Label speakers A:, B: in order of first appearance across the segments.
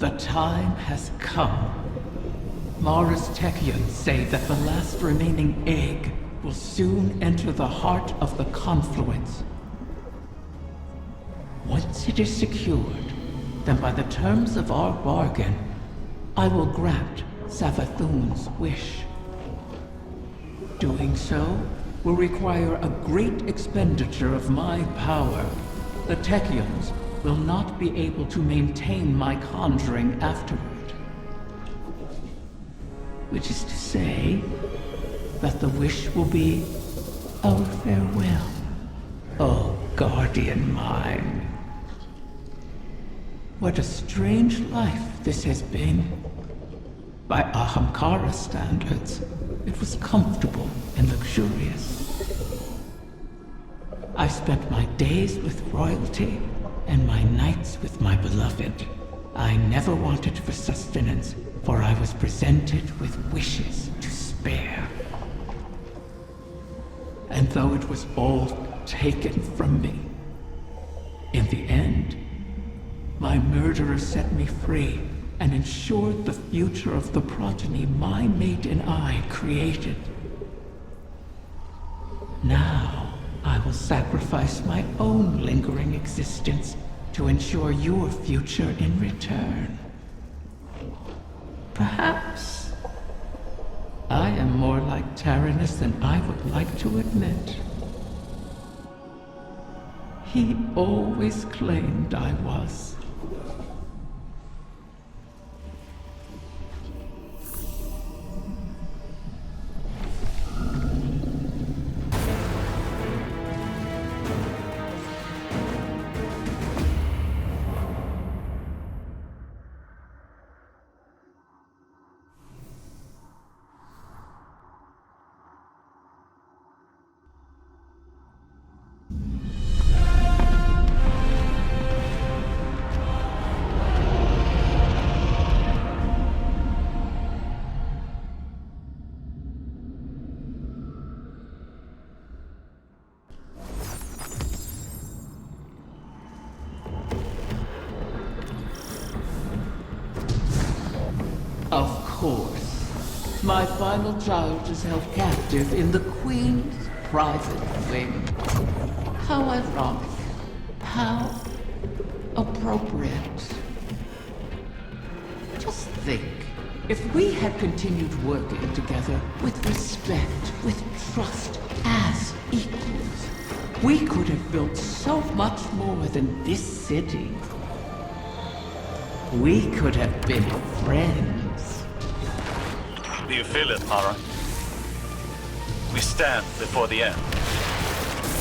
A: The time has come. Mara's Techians say that the last remaining egg will soon enter the heart of the confluence. Once it is secured, then by the terms of our bargain, I will grant Savathun's wish. Doing so will require a great expenditure of my power. The Techians will not be able to maintain my conjuring afterward. Which is to say, that the wish will be our farewell. Oh, guardian mine. What a strange life this has been. By Ahamkara standards, it was comfortable and luxurious. I spent my days with royalty and my nights with my beloved. I never wanted for sustenance, for I was presented with wishes to spare. And though it was all taken from me, in the end, my murderer set me free and ensured the future of the progeny my mate and I created. Now, I will sacrifice my own lingering existence to ensure your future in return. Perhaps I am more like Tyrannus than I would like to admit. He always claimed I was. Of course. My final child is held captive in the Queen's private wing. How ironic. How appropriate. Just think, if we had continued working together with respect, with trust, as equals, we could have built so much more than this city. We could have been friends.
B: Do you feel it, Mara? We stand before the end.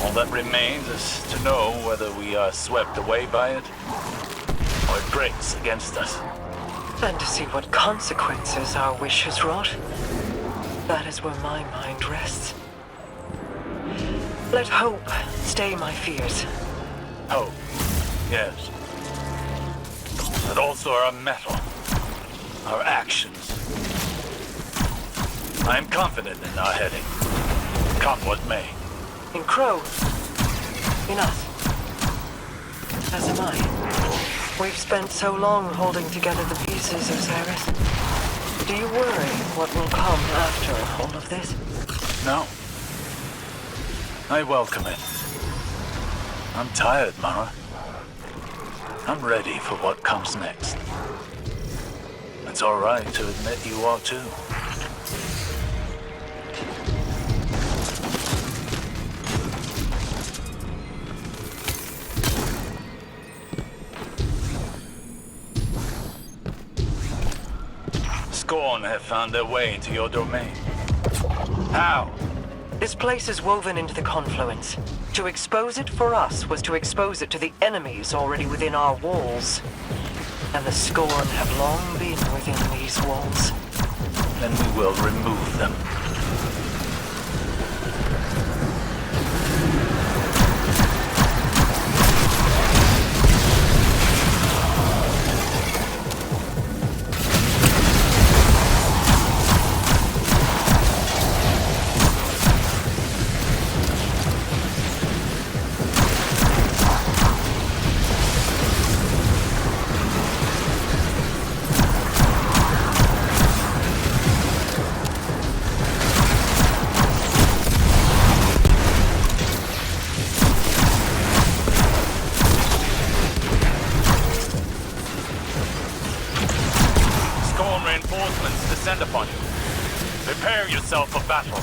B: All that remains is to know whether we are swept away by it, or it breaks against us.
C: And to see what consequences our wish has wrought. That is where my mind rests. Let hope stay my fears.
B: Hope, yes. But also our mettle, our actions. I am confident in our heading, come what may.
C: In Crow. In us. As am I. We've spent so long holding together the pieces, Osiris. Do you worry what will come after all of this?
B: No. I welcome it. I'm tired, Mara. I'm ready for what comes next. It's all right to admit you are too. Scorn have found their way into your domain. How?
C: This place is woven into the confluence. To expose it for us was to expose it to the enemies already within our walls. And the Scorn have long been within these walls.
B: Then we will remove them. yourself for battle.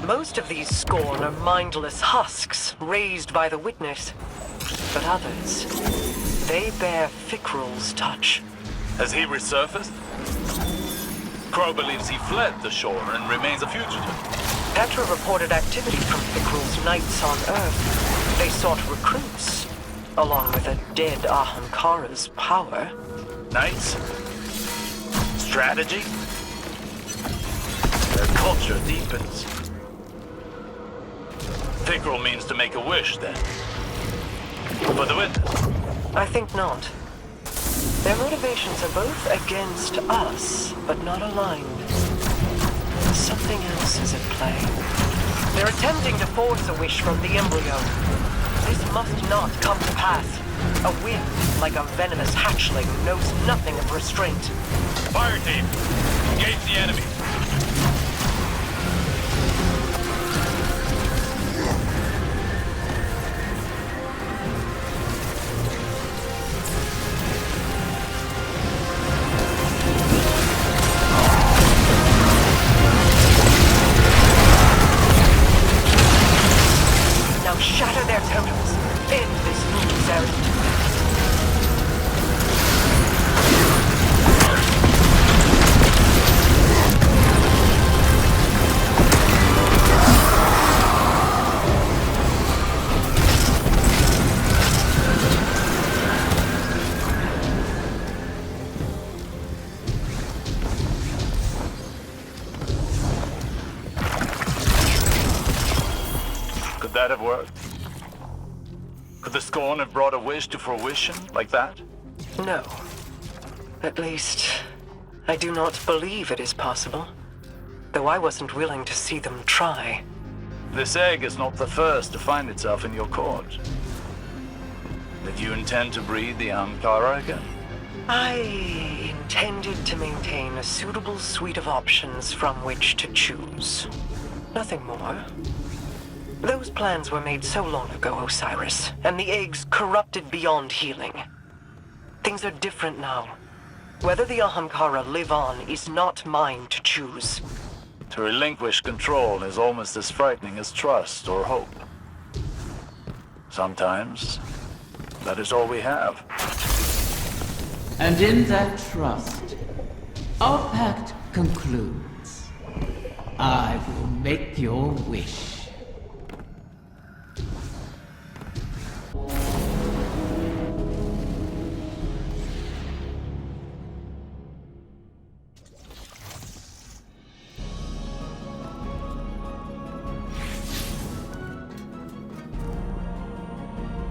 C: Most of these Scorn are mindless husks raised by the witness. But others, they bear Fickrul's touch.
B: Has he resurfaced? Crow believes he fled the shore and remains a fugitive.
C: Petra reported activity from Fickrul's knights on Earth. They sought recruits, along with a dead Ahamkara's power.
B: Knights? Strategy? Their culture deepens. Fickrul means to make a wish, then. For the witness?
C: I think not. Their motivations are both against us, but not aligned. Something else is at play. They're attempting to force a wish from the embryo. This must not come to pass. A wind, like a venomous hatchling, knows nothing of restraint.
B: Fire team, engage the enemy.
C: Shatter their totems. End this fool's errand.
B: Could that have worked? Could the Scorn have brought a wish to fruition like that?
C: No. At least, I do not believe it is possible. Though I wasn't willing to see them try.
B: This egg is not the first to find itself in your court. Did you intend to breed the Ahamkara again?
C: I intended to maintain a suitable suite of options from which to choose. Nothing more. Those plans were made so long ago, Osiris, and the eggs corrupted beyond healing. Things are different now. Whether the Ahamkara live on is not mine to choose.
B: To relinquish control is almost as frightening as trust or hope. Sometimes, that is all we have.
A: And in that trust, our pact concludes. I will make your wish.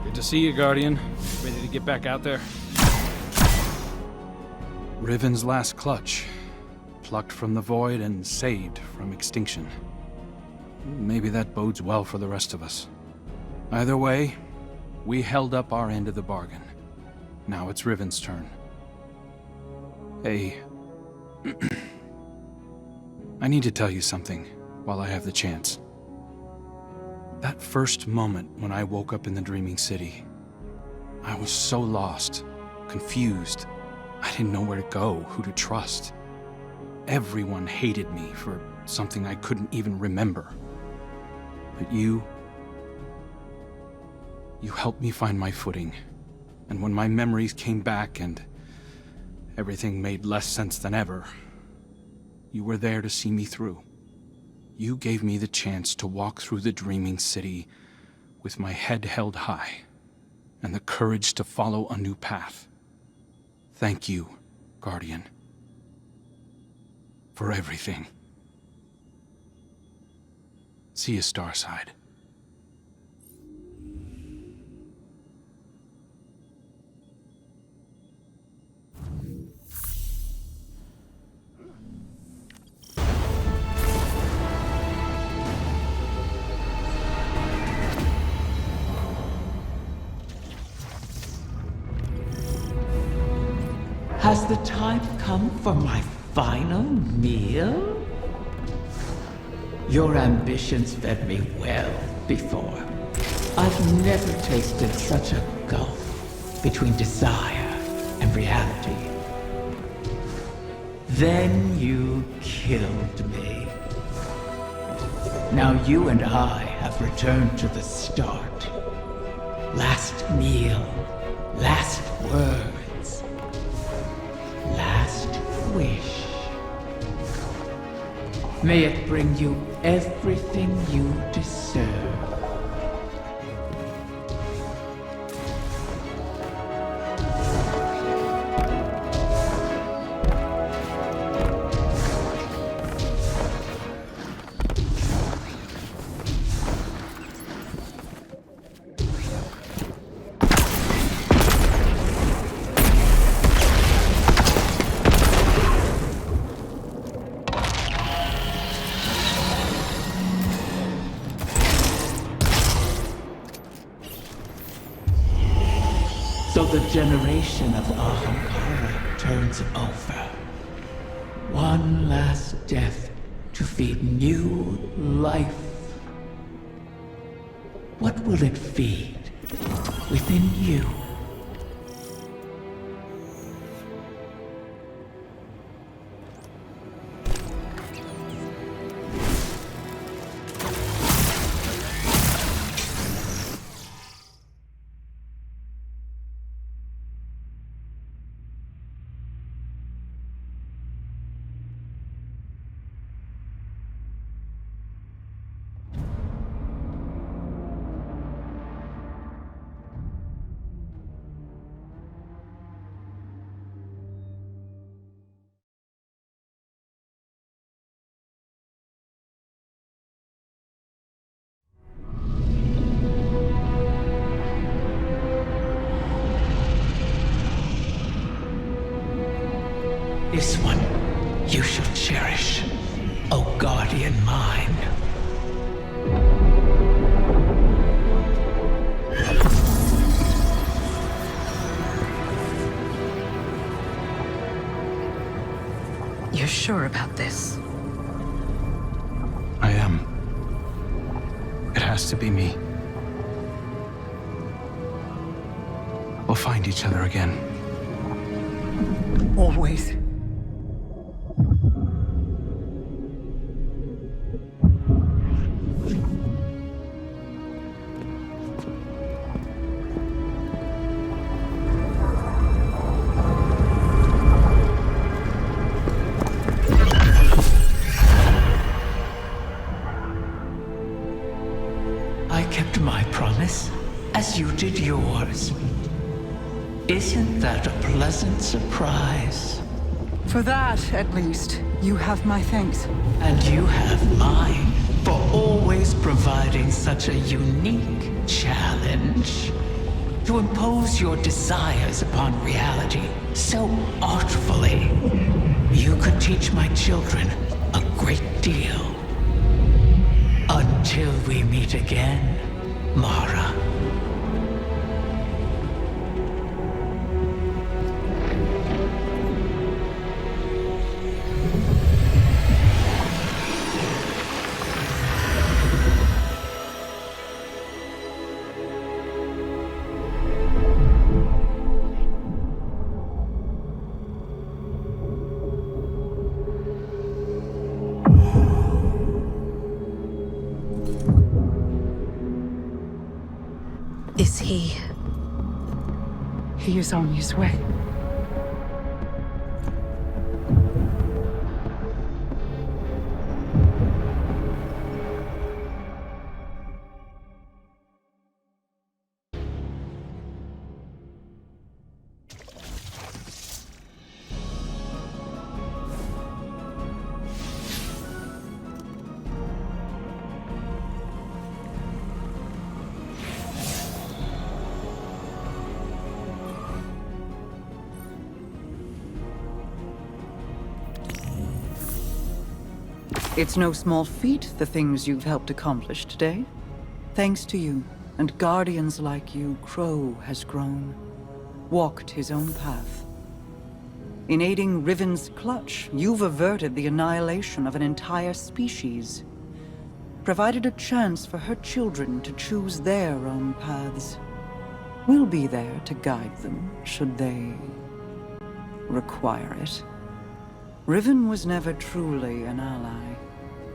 D: Good to see you, Guardian. Ready to get back out there? Riven's last clutch. Plucked from the void and saved from extinction. Maybe that bodes well for the rest of us. Either way, we held up our end of the bargain. Now it's Riven's turn. Hey... I need to tell you something while I have the chance. That first moment when I woke up in the Dreaming City, I was so lost, confused. I didn't know where to go, who to trust. Everyone hated me for something I couldn't even remember. But you helped me find my footing. And when my memories came back and everything made less sense than ever, you were there to see me through. You gave me the chance to walk through the Dreaming City with my head held high and the courage to follow a new path. Thank you, Guardian, for everything. See you, Starside.
A: the time come for my final meal? Your ambitions fed me well before. I've never tasted such a gulf between desire and reality. Then you killed me. Now you and I have returned to the start. Last meal, last words, last wish. May it bring you everything you deserve. So the generation of Ahamkara turns over. One last death to feed new life. What will it feed within you? This one you shall cherish, O guardian mine.
C: You're sure about this?
D: I am. It has to be me. We'll find each other again.
C: Always.
A: I kept my promise, as you did yours. Isn't that a pleasant surprise?
E: For that, at least, you have my thanks.
A: And you have mine for always providing such a unique challenge. To impose your desires upon reality so artfully. You could teach my children a great deal. Until we meet again, Mara.
C: Is he?
E: He is on his way. It's no small feat, the things you've helped accomplish today. Thanks to you, and guardians like you, Crow has grown. Walked his own path. In aiding Riven's clutch, you've averted the annihilation of an entire species. Provided a chance for her children to choose their own paths. We'll be there to guide them, should they require it. Riven was never truly an ally,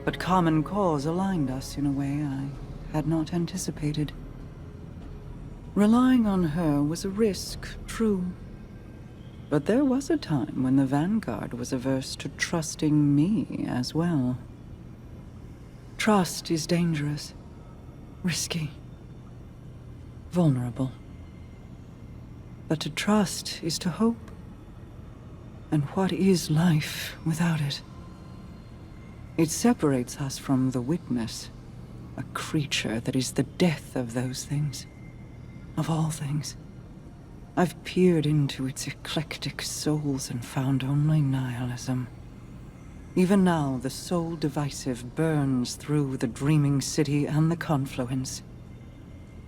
E: but common cause aligned us in a way I had not anticipated. Relying on her was a risk, true. But there was a time when the Vanguard was averse to trusting me as well. Trust is dangerous, risky, vulnerable. But to trust is to hope. And what is life without it? It separates us from the witness, a creature that is the death of those things, of all things. I've peered into its eclectic souls and found only nihilism. Even now, the soul divisive burns through the dreaming city and the confluence.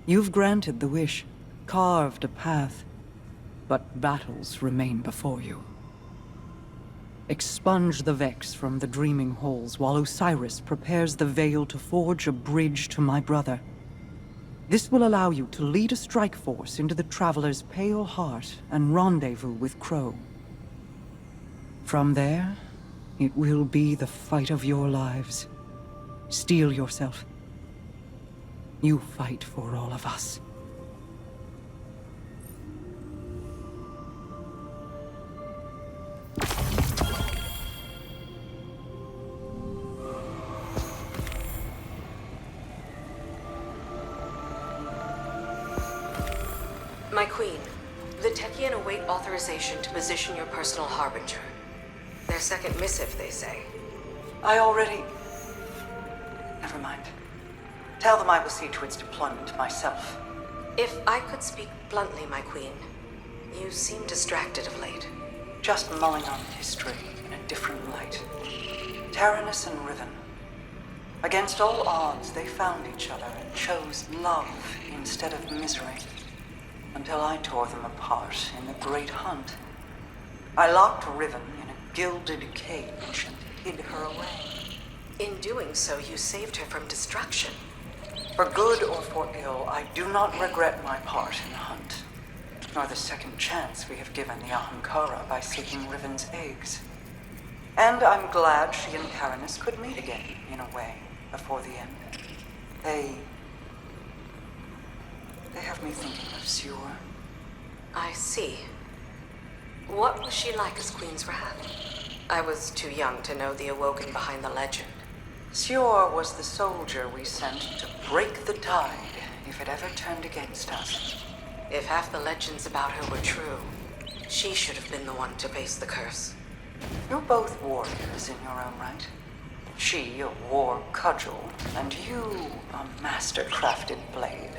E: You've granted the wish, carved a path, but battles remain before you. Expunge the Vex from the dreaming halls while Osiris prepares the veil to forge a bridge to my brother. This will allow you to lead a strike force into the Traveler's pale heart and rendezvous with Crow. From there, it will be the fight of your lives. Steel yourself. You fight for all of us.
F: My queen, the Techien await authorization to position your personal harbinger. Their second missive, they say.
E: I already... Never mind. Tell them I will see to its deployment myself.
F: If I could speak bluntly, my queen, you seem distracted of late.
E: Just mulling on history in a different light. Taranis and Riven. Against all odds, they found each other and chose love instead of misery. Until I tore them apart in the Great Hunt. I locked Riven in a gilded cage and hid her away.
F: In doing so, you saved her from destruction.
E: For good or for ill, I do not regret my part in the hunt, nor the second chance we have given the Ahamkara by seeking Riven's eggs. And I'm glad she and Taranis could meet again, in a way, before the end. They have me thinking of Sior.
F: I see. What was she like as Queen's Wrath? I was too young to know the Awoken behind the legend.
E: Sior was the soldier we sent to break the tide if it ever turned against us.
F: If half the legends about her were true, she should have been the one to face the curse.
E: You're both warriors in your own right. She a war cudgel, and you a master-crafted blade.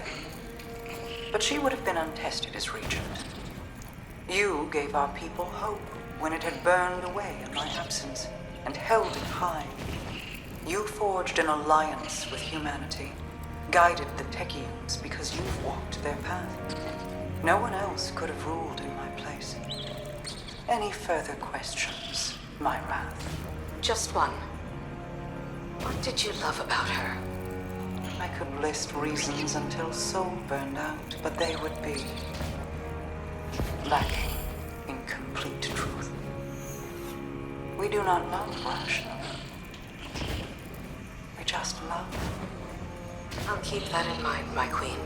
E: But she would have been untested as regent. You gave our people hope when it had burned away in my absence, and held it high. You forged an alliance with humanity, guided the Techians because you've walked their path. No one else could have ruled in my place. Any further questions, my wrath?
F: Just one. What did you love about her?
E: I could list reasons until soul burned out, but they would be lacking in complete truth. We do not love rationally. We just love.
F: I'll keep that in mind, my queen.